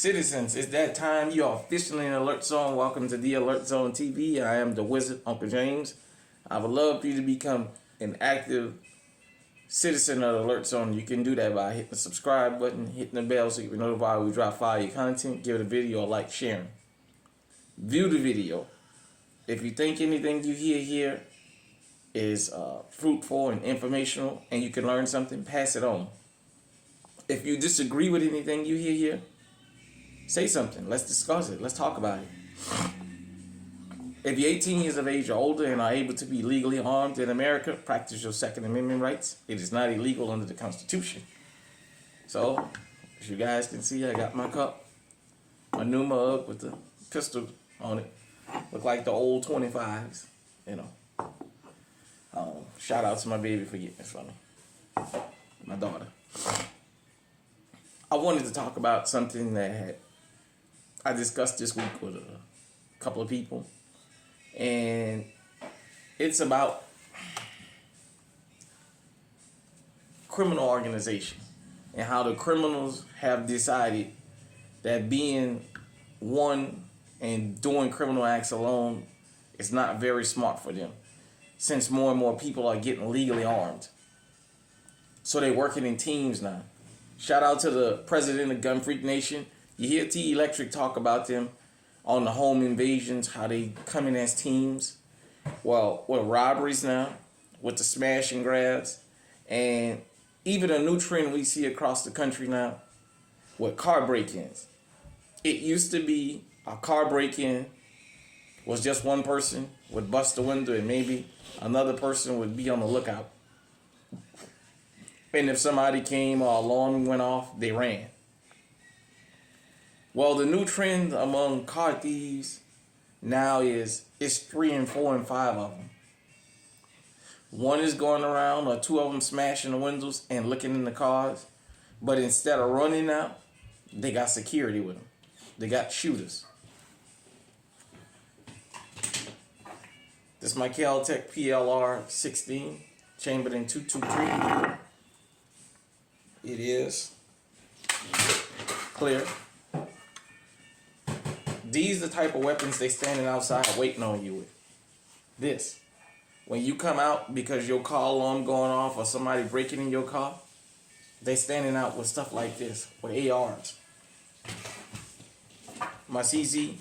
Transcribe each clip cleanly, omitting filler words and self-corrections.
Citizens, it's that time. You are officially in Alert Zone. Welcome to the Alert Zone TV. I am the Wizard, Uncle James. I would love for you to become an active citizen of the Alert Zone. You can do that by hitting the subscribe button, hitting the bell so you can be notified when we drop fire content. Give the video a like, sharing. View the video. If you think anything you hear here is fruitful and informational and you can learn something, pass it on. If you disagree with anything you hear here, say something. Let's discuss it. Let's talk about it. If you're 18 years of age or older and are able to be legally armed in America, practice your Second Amendment rights. It is not illegal under the Constitution. So, as you guys can see, I got my cup, my new mug with the pistol on it. Look like the old 25s, you know. Shout out to my baby for getting this for me. My daughter. I wanted to talk about something that I discussed this week with a couple of people. And it's about criminal organization and how the criminals have decided that being one and doing criminal acts alone is not very smart for them, since more and more people are getting legally armed. So they're working in teams now. Shout out to the president of Gun Freak Nation. You hear T Electric talk about them on the home invasions, how they come in as teams. Well, with robberies now, with the smash and grabs, and even a new trend we see across the country now with car break-ins. It used to be a car break-in was just one person would bust the window and maybe another person would be on the lookout. And if somebody came or alarm went off, they ran. Well, the new trend among car thieves now is it's 3 and 4 and 5 of them. One is going around or 2 of them smashing the windows and looking in the cars. But instead of running out, they got security with them. They got shooters. This is my Kel-Tec PLR 16, chambered in 223. It is clear. These are the type of weapons they standing outside waiting on you with. This. When you come out because your car alarm going off or somebody breaking in your car, they standing out with stuff like this, with ARs. My CZ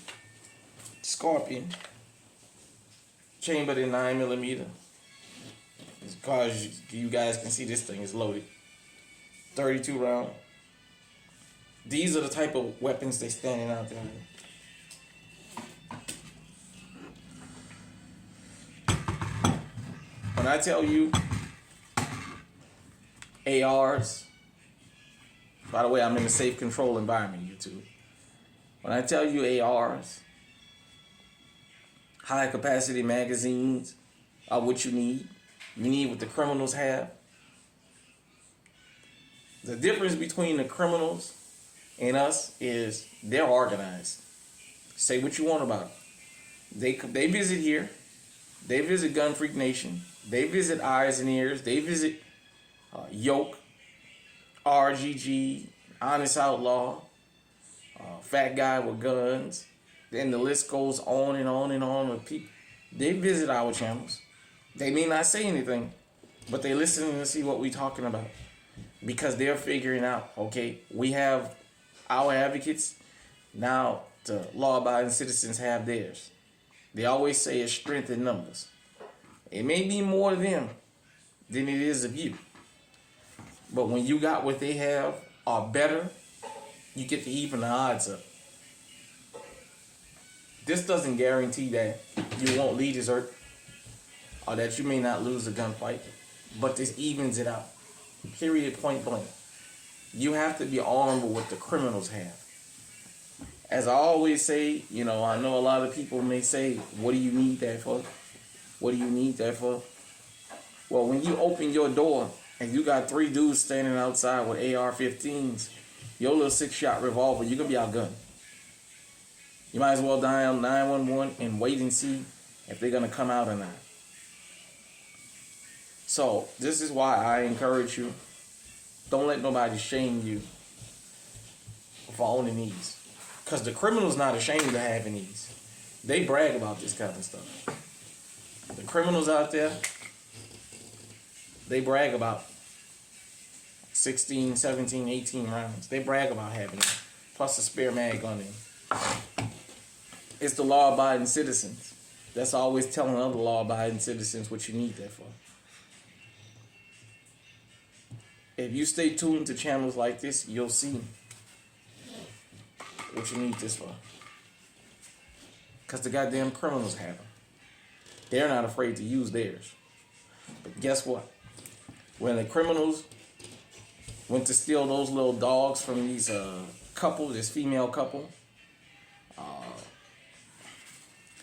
Scorpion, chambered in 9mm. Because you guys can see this thing is loaded. 32 round. These are the type of weapons they standing out there with. When I tell you ARs, by the way, I'm in a safe control environment, YouTube. When I tell you ARs, high capacity magazines are what you need. You need what the criminals have. The difference between the criminals and us is they're organized. Say what you want about it. They visit here. They visit Gun Freak Nation. They visit Eyes and Ears. They visit Yoke, RGG, Honest Outlaw, Fat Guy with Guns. Then the list goes on and on and on with people. They visit our channels. They may not say anything, but they listen to see what we're talking about. Because they're figuring out, okay, we have our advocates. Now the law-abiding citizens have theirs. They always say it's strength in numbers. It may be more of them than it is of you. But when you got what they have or better, you get to even the odds up. This doesn't guarantee that you won't lead this earth or that you may not lose a gunfight, but this evens it out. Period, point blank. You have to be armed with what the criminals have. As I always say, you know, I know a lot of people may say, what do you need that for? What do you need that for? Well, when you open your door and you got 3 dudes standing outside with AR-15s, your little 6-shot revolver, you're going to be outgunned. You might as well dial 911 and wait and see if they're going to come out or not. So this is why I encourage you, don't let nobody shame you for owning these. Because the criminals not ashamed of having these. They brag about this kind of stuff. The criminals out there, they brag about 16, 17, 18 rounds. They brag about having it. Plus a spare mag on them. It's the law-abiding citizens that's always telling other law-abiding citizens what you need that for. If you stay tuned to channels like this, you'll see what you need this for. Because the goddamn criminals have them. They're not afraid to use theirs. But guess what? When the criminals went to steal those little dogs from these couple, this female couple,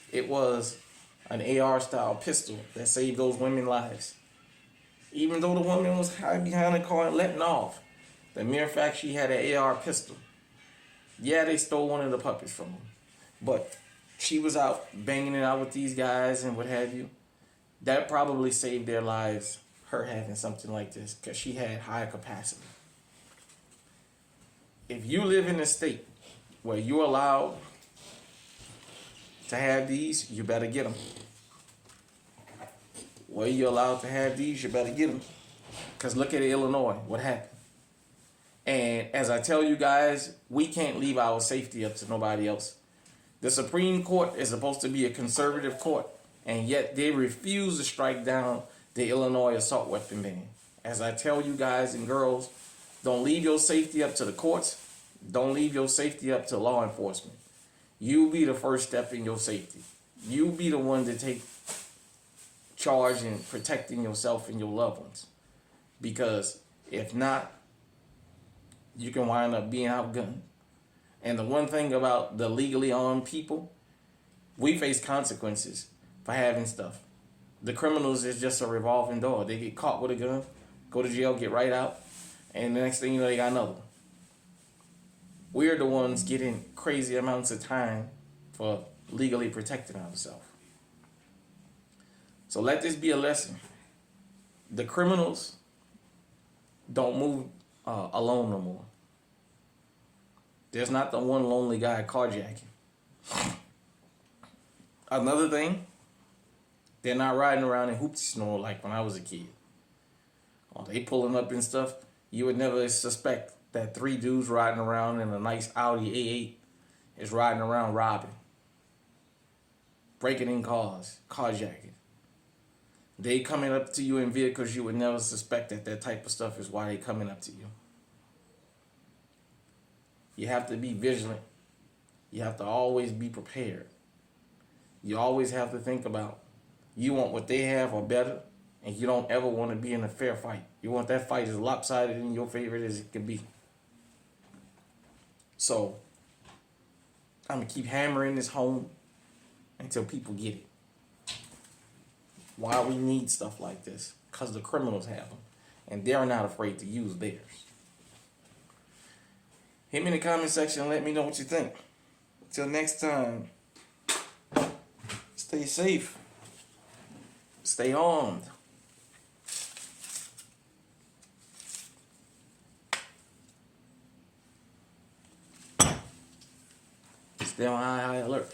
it was an AR-style pistol that saved those women's lives. Even though the woman was hiding behind the car and letting off, the mere fact she had an AR pistol. Yeah, they stole one of the puppies from her, but she was out banging it out with these guys and what have you. That probably saved their lives, her having something like this, because she had high capacity. If you live in a state where you're allowed to have these, you better get them. Where you're allowed to have these, you better get them. Because look at Illinois, what happened. And as I tell you guys, we can't leave our safety up to nobody else. The Supreme Court is supposed to be a conservative court, and yet they refuse to strike down the Illinois assault weapon ban. As I tell you guys and girls, don't leave your safety up to the courts. Don't leave your safety up to law enforcement. You be the first step in your safety. You be the one to take charge in protecting yourself and your loved ones. Because if not, you can wind up being outgunned. And the one thing about the legally armed people, we face consequences for having stuff. The criminals is just a revolving door. They get caught with a gun, go to jail, get right out, and the next thing you know, they got another one. We're the ones getting crazy amounts of time for legally protecting ourselves. So let this be a lesson. The criminals don't move alone no more. There's not the one lonely guy carjacking. Another thing, they're not riding around in hoopty snow like when I was a kid. Oh, they pulling up and stuff. You would never suspect that 3 dudes riding around in a nice Audi A8 is riding around robbing, breaking in cars, carjacking. They coming up to you in vehicles you would never suspect that type of stuff is why they coming up to you. You have to be vigilant. You have to always be prepared. You always have to think about you want what they have or better, and you don't ever want to be in a fair fight. You want that fight as lopsided in your favor as it can be. So, I'm going to keep hammering this home until people get it. Why we need stuff like this? Because the criminals have them, and they're not afraid to use theirs. Hit me in the comment section and let me know what you think. Until next time, stay safe. Stay armed. Stay on high alert.